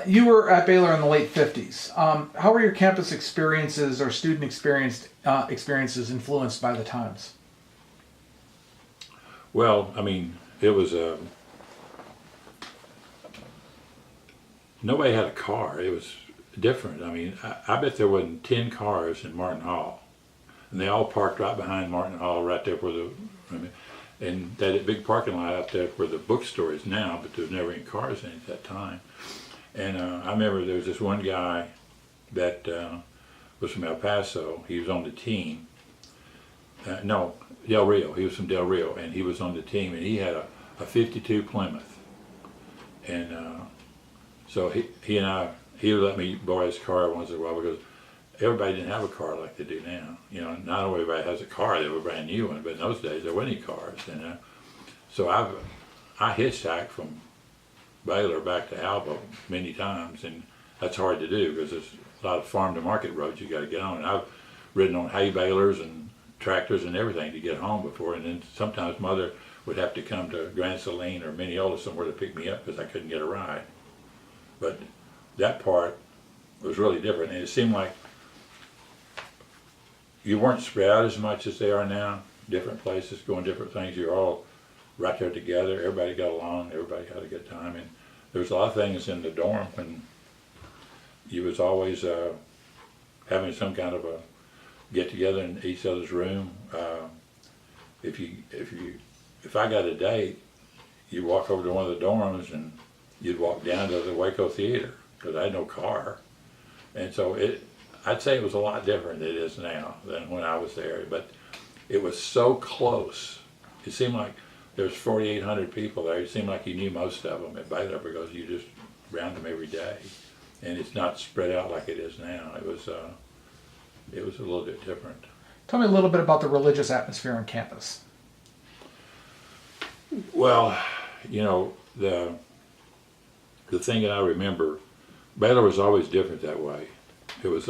You were at Baylor in the late 50s. How were your campus experiences or student experiences influenced by the times? Well, I mean, it was nobody had a car. It was different. I mean, I bet there wasn't 10 cars in Martin Hall, and they all parked right behind Martin Hall, right there where and that big parking lot out there where the bookstore is now, but there was never any cars in it at that time. And I remember there was this one guy that was from El Paso. He was on the team. No, Del Rio. He was from Del Rio, and he was on the team, and he had a 52 Plymouth. And so he and I, he would let me borrow his car once in a while because everybody didn't have a car like they do now. You know, not everybody has a car. They were a brand new one, but in those days there weren't any cars. And so I hitchhiked from Baylor back to Alba many times, and that's hard to do because there's a lot of farm to market roads you got to get on. And I've ridden on hay balers and tractors and everything to get home before, and then sometimes Mother would have to come to Grand Saline or Mineola somewhere to pick me up because I couldn't get a ride. But that part was really different, and it seemed like you weren't spread out as much as they are now. Different places, going different things. You're all right there together. Everybody got along. Everybody had a good time, and there was a lot of things in the dorm when you was always having some kind of a get together in each other's room. If I got a date, you'd walk over to one of the dorms and you'd walk down to the Waco Theater because I had no car, and so I'd say it was a lot different than it is now than when I was there. But it was so close. It seemed like there's 4,800 people there. It seemed like you knew most of them at Baylor because you just round them every day, and it's not spread out like it is now. It was a little bit different. Tell me a little bit about the religious atmosphere on campus. Well, you know, the thing that I remember, Baylor was always different that way. It was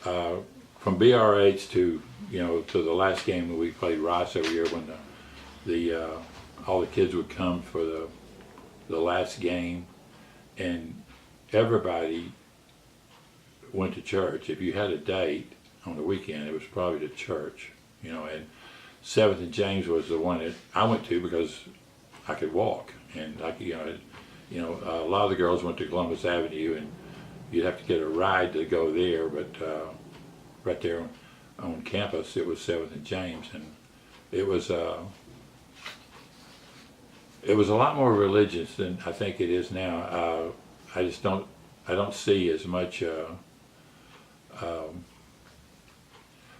from BRH to to the last game that we played Rice every year when the all the kids would come for the last game, and everybody went to church. If you had a date on the weekend, it was probably to church, and 7th and James was the one that I went to because I could walk, and a lot of the girls went to Columbus Avenue, and you'd have to get a ride to go there, but right there on campus it was 7th and James, and it was a lot more religious than I think it is now. I don't see as much.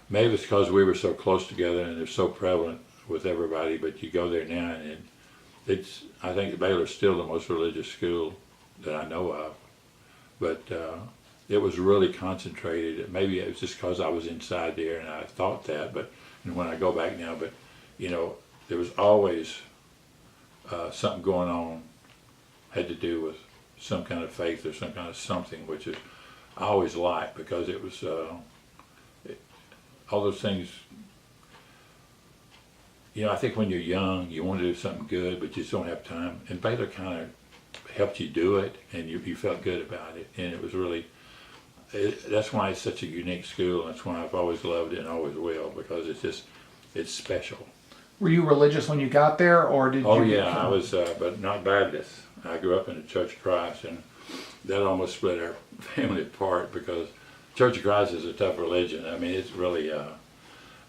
Maybe it's because we were so close together and they're so prevalent with everybody. But you go there now, and I think Baylor's still the most religious school that I know of. But it was really concentrated. Maybe it was just because I was inside there and I thought that. But when I go back now, there was always something going on, had to do with some kind of faith or some kind of something, which is I always liked because it was all those things. I think when you're young, you want to do something good, but you just don't have time. And Baylor kind of helped you do it, and you felt good about it. And it was really, that's why it's such a unique school. That's why I've always loved it and always will, because it's special. Were you religious when you got there, or did you? Oh yeah, I was, but not Baptist. I grew up in the Church of Christ, and that almost split our family apart because Church of Christ is a tough religion. I mean, it's really,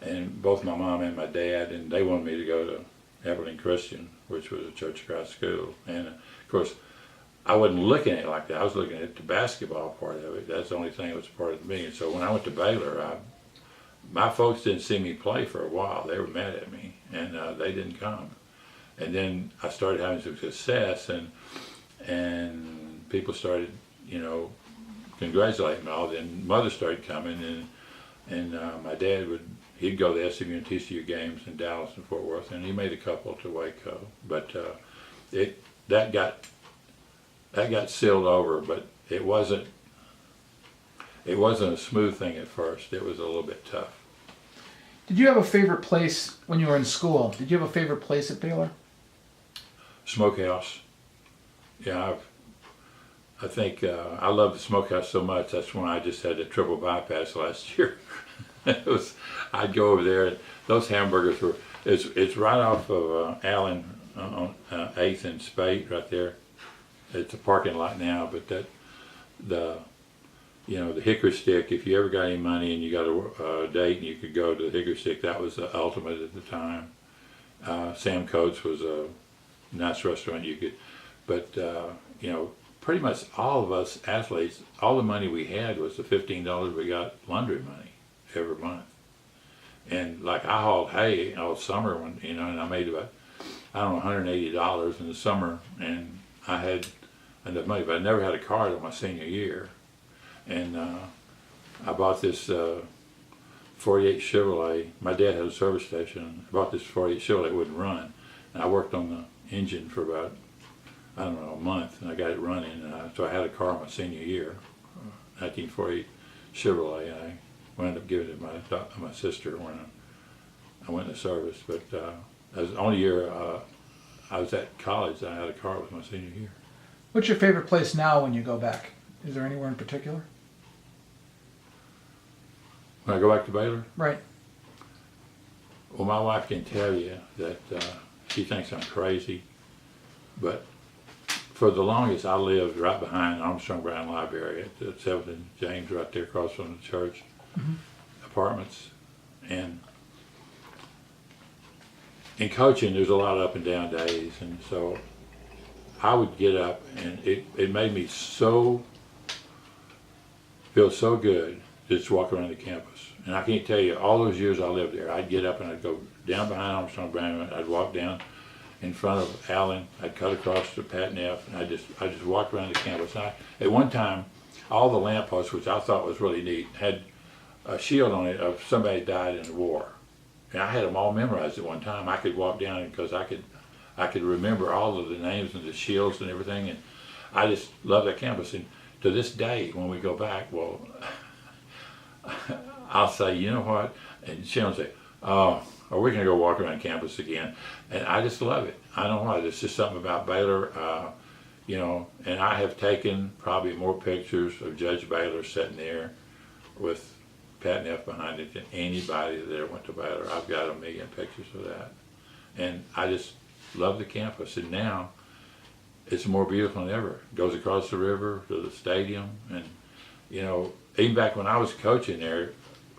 and both my mom and my dad, and they wanted me to go to Abilene Christian, which was a Church of Christ school. And of course, I wasn't looking at it like that. I was looking at the basketball part of it. That's the only thing that was part of me. And so when I went to Baylor, my folks didn't see me play for a while. They were mad at me, and they didn't come. And then I started having some success, and people started, congratulating me all. Then Mother started coming, and my dad he'd go to SMU and TCU games in Dallas and Fort Worth, and he made a couple to Waco. But that got sealed over, but it wasn't a smooth thing at first. It was a little bit tough. Did you have a favorite place when you were in school? Did you have a favorite place at Baylor? Smokehouse. Yeah, I think I love the smokehouse so much. That's when I just had a triple bypass last year. I'd go over there, and those hamburgers were. It's right off of Allen on 8th and Spate right there. It's a parking lot now, but the Hickory Stick. If you ever got any money and you got a date and you could go to the Hickory Stick, that was the ultimate at the time. Sam Coates was a nice restaurant you could, but pretty much all of us athletes, all the money we had was the $15 we got laundry money every month. And like I hauled hay all summer when, and I made about, I don't know, $180 in the summer, and I had enough money, but I never had a car until my senior year. And I bought this 48 Chevrolet. My dad had a service station. I bought this 48 Chevrolet, it wouldn't run. And I worked on the engine for about, I don't know, a month, and I got it running. So I had a car my senior year, 1948 Chevrolet. And I wound up giving it to my sister when I went into service. But that was the only year I was at college that I had a car. With my senior year. What's your favorite place now when you go back? Is there anywhere in particular? When I go back to Baylor? Right. Well, my wife can tell you that she thinks I'm crazy, but for the longest I lived right behind Armstrong Brown Library at the 7th and James, right there across from the church apartments. And in coaching, there's a lot of up and down days, and so I would get up, and it made me feel so good to just walk around the campus. And I can't tell you, all those years I lived there, I'd get up and I'd go down behind Armstrong Brown, I'd walk down in front of Allen, I'd cut across to Pat Neff, and I just walked around the campus. And at one time, all the lampposts, which I thought was really neat, had a shield on it of somebody died in the war. And I had them all memorized at one time. I could walk down because I could remember all of the names and the shields and everything, and I just love that campus. And to this day, when we go back, well, I'll say, you know what? And she'll say, oh, are we going to go walk around campus again? And I just love it. I don't know why. There's just something about Baylor, and I have taken probably more pictures of Judge Baylor sitting there with Pat Neff behind it than anybody that ever went to Baylor. I've got a million pictures of that. And I just love the campus. And now it's more beautiful than ever. It goes across the river to the stadium. And, even back when I was coaching there,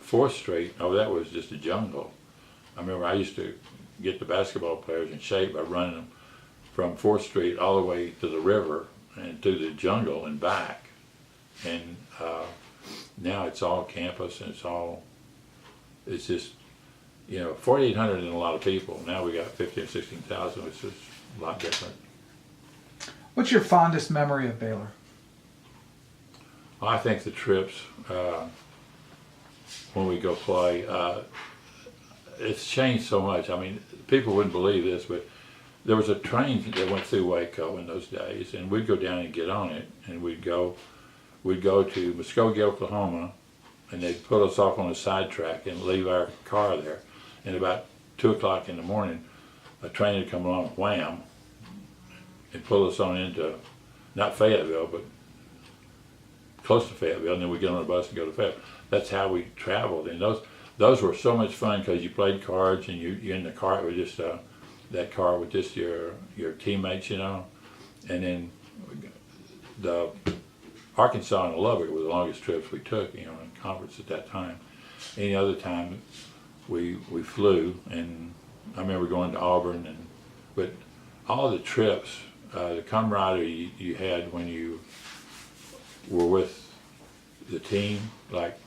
4th Street, that was just a jungle. I remember I used to get the basketball players in shape by running them from 4th Street all the way to the river and through the jungle and back. And now it's all campus, and it's just, 4,800 and a lot of people. Now we got 15,000 or 16,000, which is a lot different. What's your fondest memory of Baylor? Well, I think the trips when we go play, it's changed so much. I mean, people wouldn't believe this, but there was a train that went through Waco in those days, and we'd go down and get on it, and we'd go to Muskogee, Oklahoma, and they'd put us off on a sidetrack and leave our car there. And about 2 o'clock in the morning, a train would come along, wham, and pull us on into, not Fayetteville, but close to Fayetteville, and then we'd get on a bus and go to Fayetteville. That's how we traveled. And those were so much fun because you played cards, and you're in the car with just, that car with just your teammates, And then the Arkansas and Lubbock were the longest trips we took, in conference at that time. Any other time we flew, and I remember going to Auburn, but all the trips, the camaraderie you had when you were with the team, like,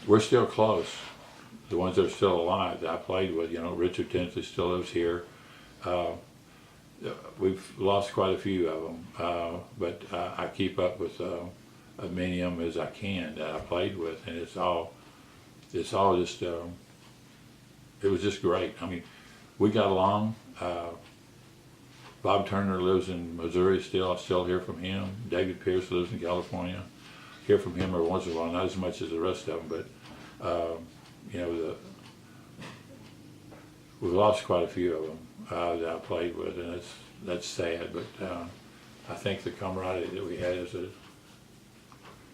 we're still close. The ones that are still alive that I played with, Richard Tinsley still lives here. We've lost quite a few of them, but I keep up with as many of them as I can that I played with, and it's all just, it was just great. I mean, we got along. Bob Turner lives in Missouri still. I still hear from him. David Pierce lives in California. Hear from him every once in a while, not as much as the rest of them, but we've lost quite a few of them that I played with, and that's sad. But I think the camaraderie that we had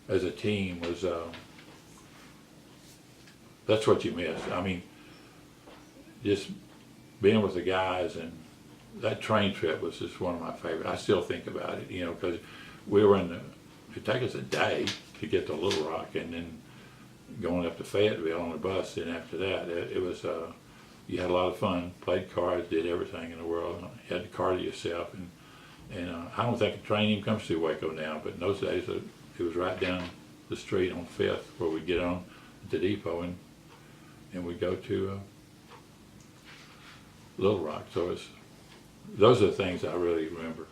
as a team was, that's what you miss. I mean, just being with the guys, and that train trip was just one of my favorite. I still think about it, you know, because we were it'd take us a day to get to Little Rock, and then going up to Fayetteville on the bus. And after that, it was, you had a lot of fun, played cards, did everything in the world. You had the car to yourself, and I don't think a train even comes through Waco now, but in those days it was right down the street on 5th where we'd get on at the depot, and we'd go to Little Rock. So those are the things I really remember.